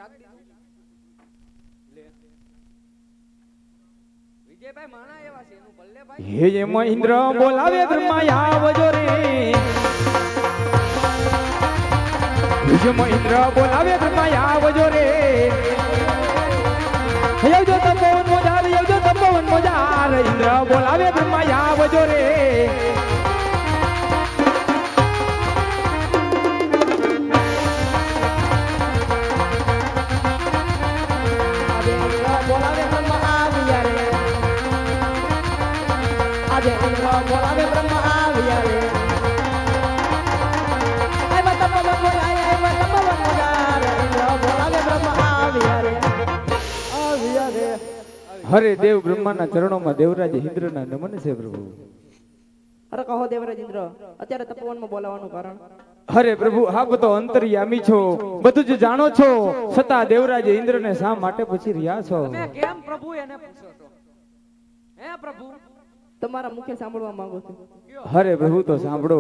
ઢાક દીધું લે વિજયભાઈ માણા એવા છે એનું બલ્લે ભાઈ હે મહેન્દ્ર બોલાવે બ્રહ્મા આવજો રે હે મહેન્દ્ર બોલાવે બ્રહ્મા આવજો રે આવજો તપોવન મોજાર આવજો તપોવન મોજાર ઇન્દ્ર બોલાવે બ્રહ્મા આવજો રે બોલાવે બ્રહ્મા આવ્યા રે આય તપોવન મોજાર આય તપોવન મોજાર ઇન્દ્ર બોલાવે બ્રહ્મા આવ્યા રે હરે દેવ બ્રહ્માના ચરણોમાં દેવરાજ ઇન્દ્રના નમન છે પ્રભુ. અરે કહો દેવરાજ ઇન્દ્ર અત્યારે તપોવનમાં બોલાવવાનું કારણ? હરે પ્રભુ આપ તો અંતર્યામી છો, બધું જ જાણો છો, છતાં દેવરાજ ઇન્દ્રને શા માટે પૂછી રહ્યા છો? તમે કેમ પ્રભુ એને પૂછો છો? હે પ્રભુ તમારા મુખે સાંભળવા માંગુ છું. હરે પ્રભુ તો સાંભળો.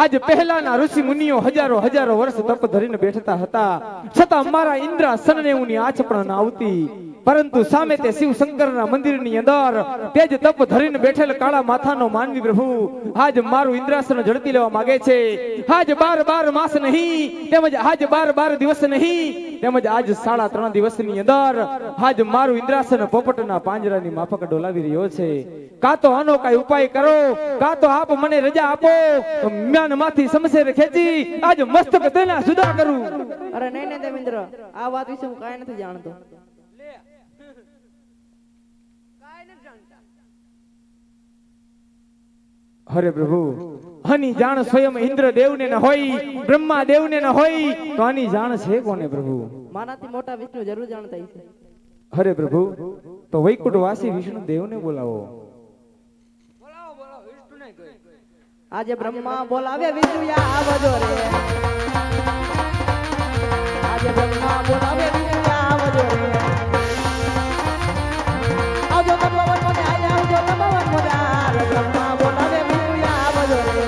આજ પહેલાના ઋષિ મુનિઓ હજારો હજારો વર્ષ તપ ધરીને બેઠતા હતા, છતાં અમારા ઇન્દ્રાસનને એની આંચ પણ ના આવતી. પરંતુ સામે તે શિવ શંકરના મંદિરની અંદર તેજ તપ ધરીને બેઠેલ કાળા માથાનો માનવી પ્રભુ આજ મારું ઇન્દ્રાસન ઝડપી લેવા માંગે છે. આજ 12 માસ નહીં, તેમજ આજ 12 દિવસ નહીં, તેમજ આજ 3.5 દિવસની અંદર આજ મારું ઇન્દ્રાસન પોપટના પાંજરાની માફક ડોલાવી રહ્યો છે. કાં તો આનો કઈ ઉપાય કરો, કાં તો આપ મને રજા આપો, મ્યાનમાંથી શમશેર ખેંચી આજ મસ્તક તેના સુધા કરું. અરે નહીં દેવેન્દ્ર, આ વાત વિશે હું કાંઈ નથી જાણતો. હરે પ્રભુ આની જાણ સ્વયં ઇન્દ્ર દેવને ન હોય, બ્રહ્મા દેવને ન હોય તો આની જાણ છે કોને પ્રભુ? મારાથી મોટા વિષ્ણુ જરૂર જાણતા હશે. હરે પ્રભુ તો વૈકુંઠ વાસી વિષ્ણુ દેવને બોલાવો. બોલાવો બોલાવો વિષ્ણુને કહે. આજે બ્રહ્મા બોલાવે વિષ્ણુ આવજો રે. આજે બ્રહ્મા બોલાવે વિષ્ણુ આવજો રે. આવજો તપોવન મોજાર આવજો તપોવન મોજાર બ્રહ્મા બોલાવે વિષ્ણુ આવજો રે.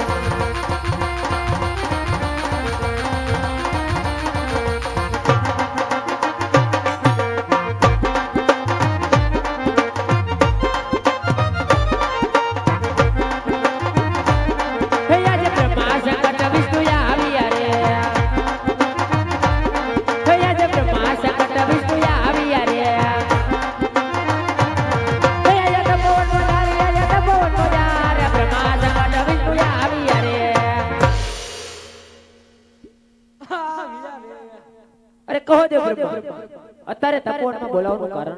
કહો દે બ્રહ્મા અત્યારે તપોવનમાં બોલાવવાનું કારણ?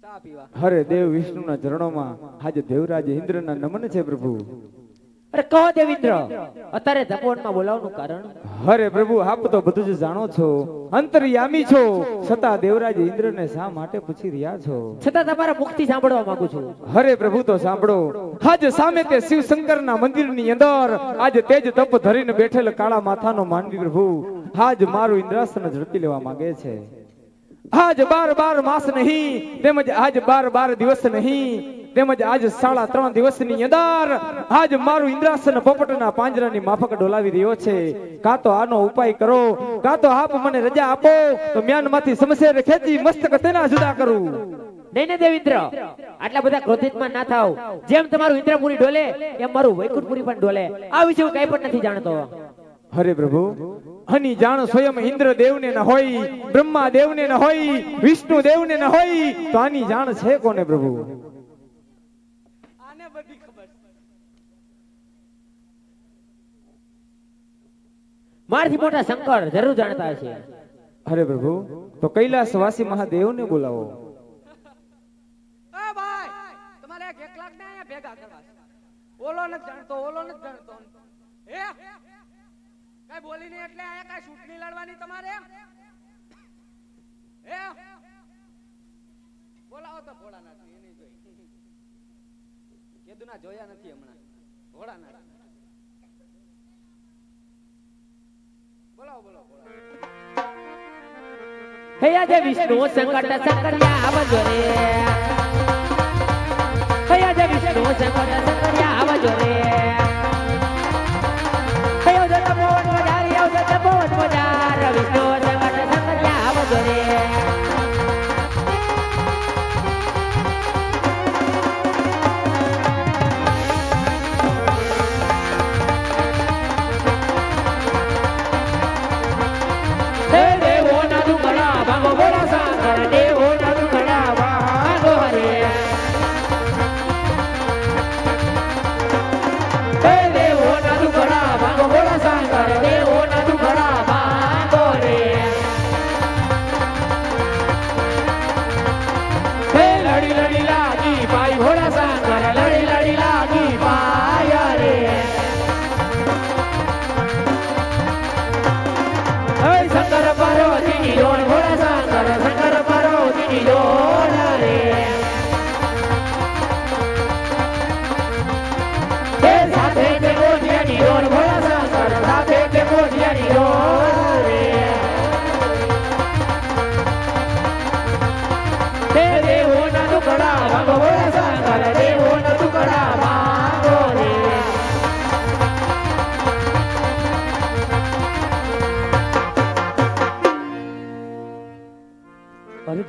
ચા પીવા. હરે દેવ વિષ્ણુના ચરણોમાં આજ દેવરાજ ઇન્દ્રના નમન છે પ્રભુ. અરે કહો દેવેન્દ્ર અત્યારે તપોવનમાં બોલાવવાનું કારણ? હરે પ્રભુ આપ તો બધું જ જાણો છો, અંતર્યામી છો, છતાં દેવરાજ ઇન્દ્રને શા માટે પૂછી રહ્યા છો? છતાં તમારા મુખથી સાંભળવા માંગુ છું. હરે પ્રભુ તો સાંભળો. આજ સામે તે શિવ શંકરના મંદિરની અંદર આજ તેજ તપ ધરીને બેઠેલ કાળા માથાનો માનવી પ્રભુ આજ મારું ઇન્દ્રાસન ઝડપી લેવા માંગે છે. આજ 12 માસ નહીં, તેમજ આજ 12 દિવસ નહીં, તેમજ આજ 3.5 દિવસની અંદર આજ મારું ઇન્દ્રાસન પોપટના પાંજરાની માફક ડોલાવી રહ્યો છે. કાં તો આનો ઉપાય કરો, કાં તો આપ મને રજા આપો તો મ્યાનમાંથી શમશેર ખેંચી મસ્તક તેના જુદા કરું. નહીં ને દેવેન્દ્ર, આટલા બધા ક્રોધિતમાં ના થાવ. જેમ તમારું ઇન્દ્રપુરી ડોલે એમ મારું વૈકુંઠપુરી પણ ડોલે. આ વિશે હું કઈ પણ નથી જાણતો. હરે પ્રભુ આની જાણ સ્વયં ઇન્દ્ર દેવને ન હોય, બ્રહ્મા દેવને ન હોય, વિષ્ણુ દેવને ન હોય તો આની જાણ છે કોને પ્રભુ? આને બધી ખબર છે. મારથી મોટા શંકર જરૂર જાણતા હશે. હરે પ્રભુ તો કૈલાસવાસી મહાદેવને બોલાવો. એ ભાઈ તમારે એક લાખ ને અહીંયા ભેગા કરવા છે. ઓલો નથી જાણતો, ઓલો નથી જાણતો. હે કઈ બોલી નહીં એટલે અહીંયા કઈ ચૂંટણી લડવાની તમારે? હે બોલાવો તો ભોળાનાથ એની જોઈ. કેદુના જોયા નથી હમણાં. ભોળાનાથ બોલાવો બોલાવો ભોળાનાથ. હે આજે વિષ્ણુ સંકટ સંકર્યા આવજો રે. હે આજે વિષ્ણુ સંકટ સંકર્યા આવજો રે. હે આવજો તપોવન મોજાર આવજો તપોવન મોજાર વિષ્ણુ સંકટ સંકર્યા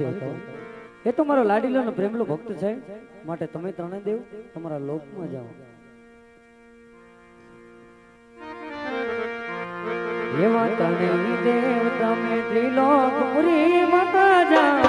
દેવતા એ તો મારો લાડીલો અને પ્રેમલો ભક્ત છે, માટે તમે ત્રણે દેવ તમારા લોકમાં જાઓ. એવા ત્રણેય દેવ તમે ત્રિલોકપુરીમાં જાઓ.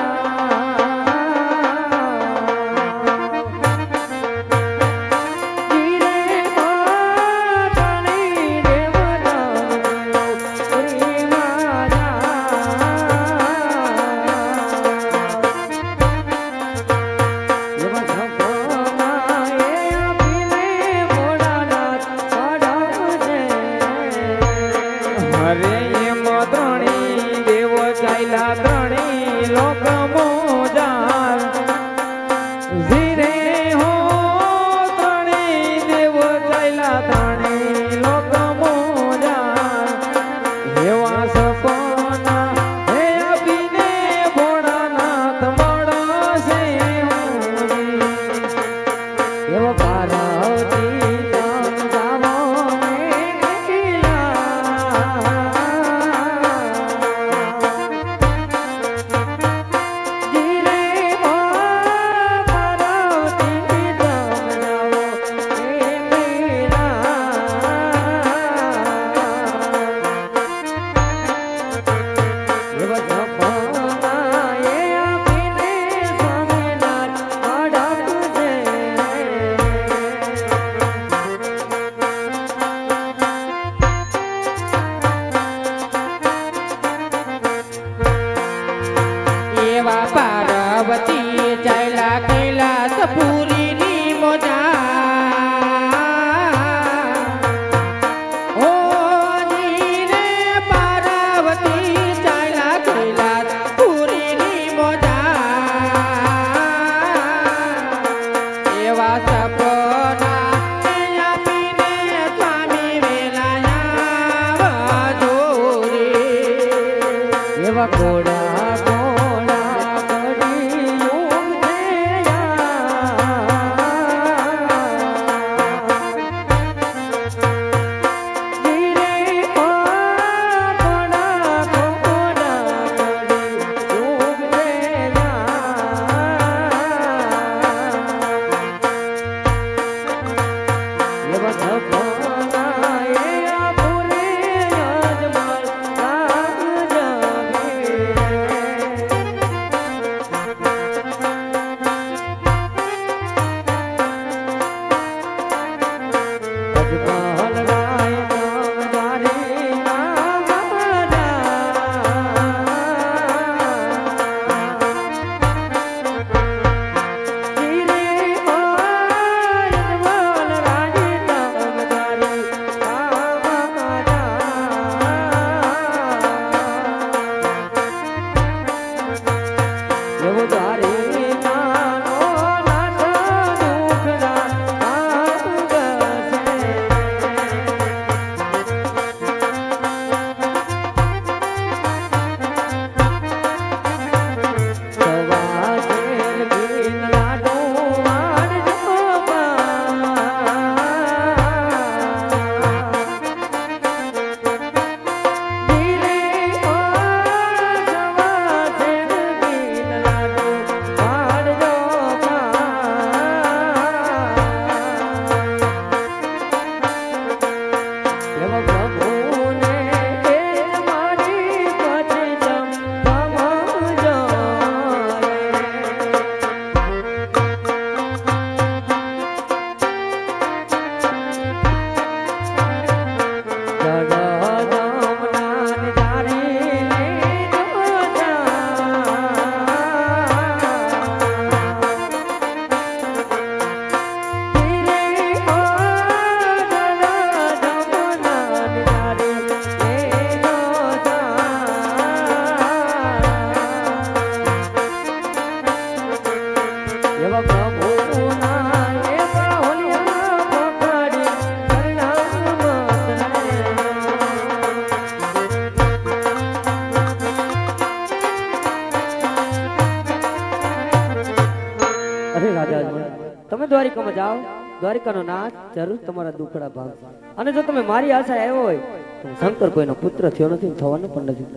તમે દ્વારિકામાં જાઓ, દ્વારિકાનો નાથ જરૂર તમારા દુખડા ભાગ. અને જો તમે મારી આશા આવ્યો હોય તો શંકર કોઈનો પુત્ર થયો નથી, થવાનો પણ નથી.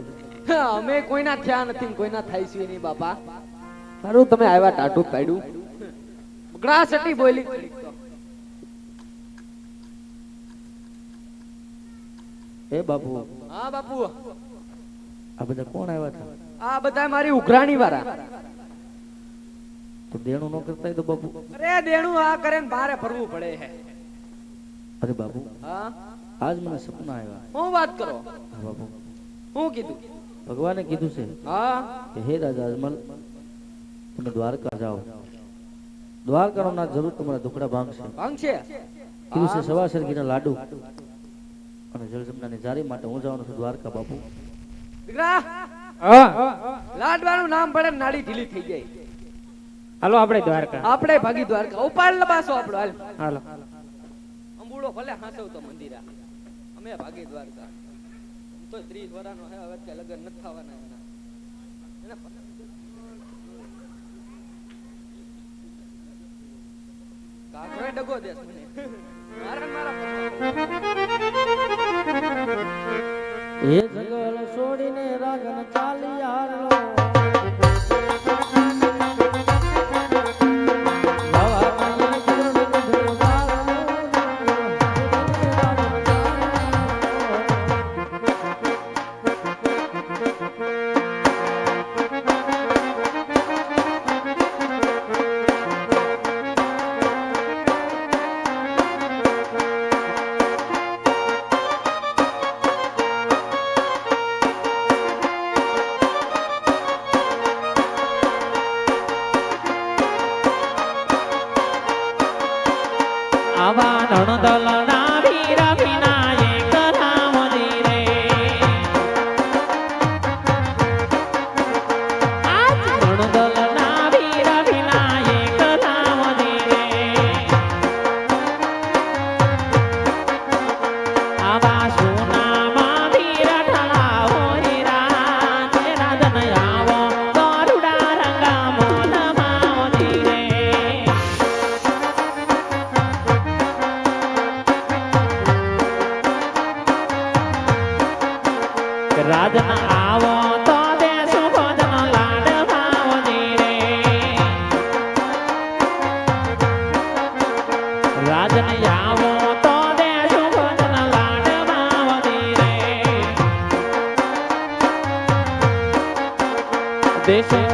અમે કોઈના થયા નથી ને કોઈના થાય છે નહીં બાપા. સારું તમે આવ્યા ટાટું પાડ્યું. બગડા સટી બોલી. હે બાપુ, હા બાપુ, આ બધા કોણ આવ્યા હતા? આ બધા મારી ઉઘરાણી વાળા. તો દેણું ન કરતા હોય તો બાપુ? અરે દેણું આ કરે ને બારે ફરવું પડે છે. અરે બાપુ, હા આજ મને સપના આવ્યા. હું વાત કરો? હા બાપુ, હું કીધું? ભગવાને કીધું છે હા કે હે રાજા અજમલ, તમે દ્વારકા જાઓ. દ્વારકાનો ના જરૂર તમારા દુખડા ભાંગશે. ભાંગ છે. કીધું છે સવા સરગીના લાડુ અને જળજમનાની જારી માટે હું જવાનું છું દ્વારકા બાપુ. દીકરા, લાડવાનું નામ પડે ને નાડી ઢીલી થઈ જાય. હાલો આપણે દ્વારકા. આપણે ભાગી દ્વારકા. ઉપાડ લબાસો આપણો. હાલ હાલો. અંબુડો ભલે હાંસવતો મંદિરા. અમે ભાગી દ્વારકા. તો 30 વર્ષનો હે, હવે કે લગન નથી થવાના એના. કાકરે ડગો દેસ મને. મારા એ જંગલ છોડીને રાજન ચાલી આરલો. આવા ધણદલના વીર વિનાયક રામ મંદિરે આજ ધણદલના વીર વિનાયક રામ મંદિરે આવા સોનામાં વીર ઠલાવો હીરા તે રાજન આવો ગરુડા રંગા મોલમાં મંદિરે રાજન આવો તો દેશું ભજન લાડવા મંદિરે રાજન આવો તો દેશું ભજન લાડવા મંદિરે દેશું